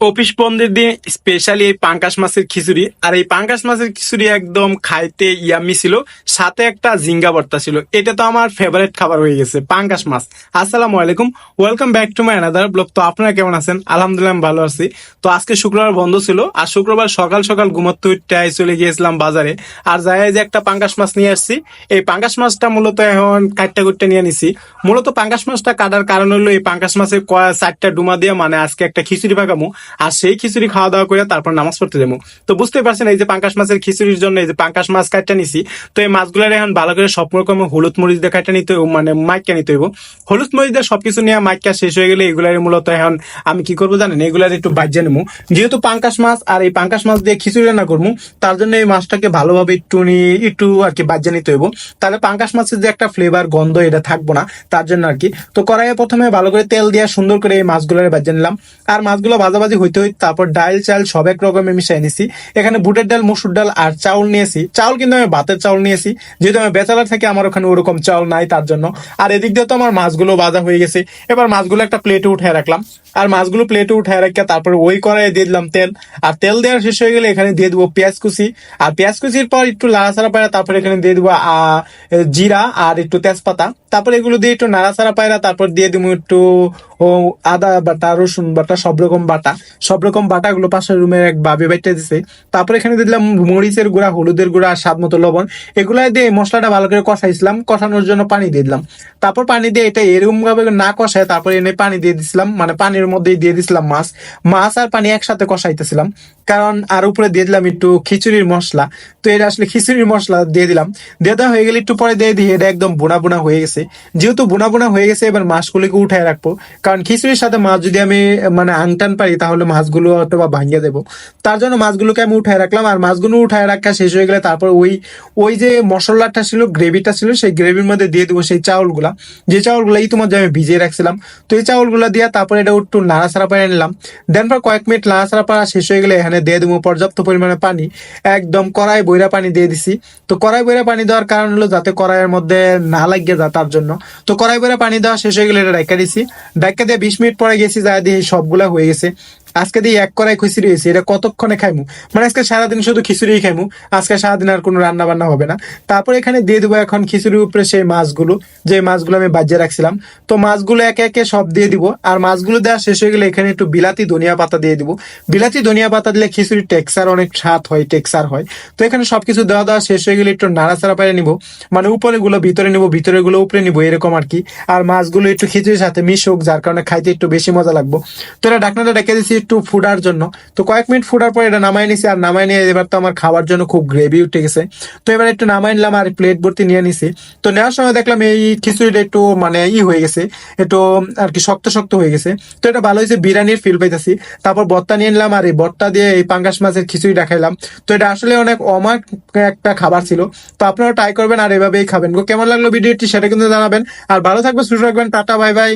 Office বন্ধের দিন specially এই পাঙ্কাশ মাছের খিচুড়ি। আর এই পাঙ্কাশ মাছের খিচুড়ি একদম খাইতে ইয়াম্মি ছিল, সাথে একটা জিঙ্গা ভর্তা ছিল। এটা তো আমার ফেভারিট খাবার হয়ে গেছে, পাঙ্কাশ মাছ। আসসালামু আলাইকুম, welcome back to my another blog. তো আপনারা কেমন আছেন? আলহামদুলিল্লাহ আমি ভালো আছি। তো আজকে শুক্রবার বন্ধ ছিল, আর শুক্রবার সকাল সকাল ঘুমাতে উঠতে চলে গিয়েছিলাম বাজারে। আর যাই যে একটা পাঙ্কাশ মাছ নিয়ে আসছি। এই পাঙ্কাশ মাছটা মূলত এখন কাটটা কুটটা নিয়ে নিছি। মূলত পাঙ্কাশ মাছটা কাটার কারণ হলো এই পাঙ্কাশ মাছের চারটা ডুমা দিয়ে মানে আজকে একটা খিচুড়ি পাকামু। আর সেই খিচুড়ি খাওয়া দাওয়া করে তারপর নামাজ পড়তে যাবো। তো বুঝতে পারছেন, এই যে পাঙ্কাশ মাছের খিচুড়ির জন্য এই যে পাঙ্কাশ মাছ কাটটা নিছি। তো এই মাছগুলোর এখন ভালো করে সব রকম হলুদ মরিচ দিয়ে কাটটা নিতে মানে মাইকা নিতে হইব। হলুদ মরিচ দিয়ে সবকিছু নিয়ে মাইকা শেষ হয়ে গেলে এগুলার মূলত এখন আমি কি করবো জানেন, এগুলার একটু বাজ্যে নেবো। যেহেতু পাঙ্কাশ মাছ আর এই পাঙ্কাশ মাছ দিয়ে খিচুড়ি রান্না করবো, তার জন্য এই মাছটাকে ভালোভাবে একটু আর কি বাজ্যে নিতে হইব। তাহলে পাঙ্কাশ মাছের যে একটা ফ্লেভার গন্ধ এটা থাকবো না, তার জন্য আর কি। তো কড়াইয়ে প্রথমে ভালো করে তেল দিয়ে সুন্দর করে এই মাছগুলোর বাজ্যে নিলাম। আর মাছগুলো ভাজাভাজি হইতে হইতে তারপর ডাল চাল সব এক রকমের মিশিয়ে নিছি। এখানে বুটের ডাল, মসুর ডাল আর চাউল নিয়েছি। চাউল কিন্তু আমি ভাতের চাউল নিয়েছি, যেহেতু আমি ব্যাচেলার থাকি, আমার ওখানে ওরকম চাউল নাই, তার জন্য। আর এদিক দিয়ে তো আমার মাছগুলো ভাজা হয়ে গেছে। এবার মাছগুলো একটা প্লেটে উঠে রাখলাম। আর মাছগুলো প্লেটে উঠে রাখা তারপরে ওই কড়াইয়ে দিয়ে দিলাম তেল। আর তেল দেওয়ার শেষ হয়ে গেলে এখানে দিয়ে দেবো পেঁয়াজ কুচি। আর পেঁয়াজ কুচির পর একটু লাড়াচাড়া পায়রা, তারপরে এখানে দিয়ে দেবো জিরা আর একটু তেজপাতা। তারপর এগুলো দিয়ে একটু নাড়াচাড়া পায়রা, তারপর দিয়ে দেবো একটু ও আদা বাটা, রসুন বাটা, সব রকম বাটা গুলো পাশের রুমের এক ভাবি বাইটে দিছে। তারপর এখানে দিলাম মরিচের গুঁড়া, হলুদের গুঁড়া আর স্বাদ মতো লবণ। এগুলা দিয়ে মশলাটা ভালো করে কষাইছিলাম, কষানোর জন্য পানি দিয়ে দিলাম। তারপর পানি দিয়ে এটা এরকম ভাবে না কষায় তারপর এনে পানি দিয়ে দিছিলাম, মানে পানির মধ্যেই দিয়ে দিছিলাম মাছ। মাছ আর পানি একসাথে কষাইতেছিলাম, কারণ আর উপরে দিয়ে দিলাম একটু খিচুড়ির মশলা। তো এটা আসলে খিচুড়ির মশলা দিয়ে দিলাম। দিয়ে দেওয়া হয়ে গেলে একটু পরে দিয়ে দিই, এটা একদম বোনা বোনা হয়ে গেছে। যেহেতু বোনা বোনা হয়ে গেছে, এবার মাছগুলিকে উঠায় রাখবো, কারণ খিচুড়ির সাথে মাছ যদি আমি মানে আংটান পারি তাহলে মাছগুলো অথবা ভাঙিয়ে দেবো। তার জন্য মাছগুলোকে আমি উঠায় রাখলাম। আর মাছগুলো উঠায় রাখা শেষ হয়ে গেলে তারপর ওই ওই যে মশলাটা ছিল, গ্রেভিটা ছিল, সেই গ্রেভির মধ্যে দিয়ে দেবো সেই চাউলগুলা, যে চাউলগুলা ইতিমধ্যে আমি ভিজিয়ে রাখছিলাম। তো এই চাউলগুলা দিয়ে তারপর এটা একটু নাড়াচাড়া পাড়া নিলাম। দেন পর কয়েক মিনিট নাড়াচাড়া পাড়া শেষ হয়ে গেলে এখানে দিয়ে দেবো পর্যাপ্ত পরিমাণে পানি। একদম কড়াই বইরা পানি দিয়ে দিছি। তো কড়াই বইরা পানি দেওয়ার কারণ হলো যাতে কড়াইয়ের মধ্যে না লাগিয়ে যায়, তার জন্য। তো কড়াই বইরা পানি দেওয়া শেষ হয়ে গেলে এটা ডাইকা দিছি। ডাইকা দিয়ে 20 মিনিট পরে গেছি, যা দিয়ে সবগুলা হয়ে গেছে। আজকে দিয়ে এক কড়াই খিচুড়ি হয়েছে, এটা কতক্ষণে খাইমু, মানে আজকে সারাদিন শুধু খিচুড়ি খাইমু। আজকে সারাদিন আর কোনো রান্না বান্না হবে না। তারপর এখানে দিয়ে দেবো এখন খিচুড়ির উপরে সেই মাছগুলো, যে মাছগুলো আমি বাজিয়ে রাখছিলাম। তো মাছগুলো একে একে সব দিয়ে দিব। আর মাছগুলো দেওয়া শেষ হয়ে গেলে এখানে একটু বিলাতি ধনিয়া পাতা দিয়ে দিব। বিলাতি ধনিয়া পাতা দিলে খিচুড়ির টেক্সচার অনেক স্বাদ হয়, টেক্সচার হয়। তো এখানে সবকিছু দেওয়া দেওয়া শেষ হয়ে গেলে একটু নাড়াচাড়া পাড়ে নিব, মানে উপরে গুলো ভিতরে নিব, ভিতরে গুলো উপরে নিব, এরকম আর কি। আর মাছগুলো একটু খিচুড়ির সাথে মিশুক, যার কারণে খাইতে একটু বেশি মজা লাগবে। তো এটা ঢাকনাটা ডেকে দিচ্ছি একটু ফুটার জন্য। তো কয়েক মিনিট ফুটার পর এটা নামাই নিছি। আর নামাই নিয়ে এবার তো আমার খাওয়ার জন্য খুব গ্রেভি উঠে গেছে। তো এবার একটু নামাই নিলাম আর প্লেট ভর্তি নিয়ে নিছি। তো নেওয়ার সময় দেখলাম এই খিচুড়িটা একটু মানে হয়ে গেছে, একটু আর কি শক্ত শক্ত হয়ে গেছে। তো এটা ভালো হয়েছে, বিরিয়ানির ফিল পাইতেছি। তারপর ভর্তা নিয়ে নিলাম, আর এই ভর্তা দিয়ে এই পাঙ্গাস মাছের খিচুড়ি খাইলাম। তো এটা আসলে অনেক অমাক একটা খাবার ছিল। তো আপনারা ট্রাই করবেন আর এভাবেই খাবেন। কেমন লাগলো ভিডিওটি সেটা কিন্তু জানাবেন। আর ভালো থাকবেন, সুস্থ রাখবেন। Tata, bye bye.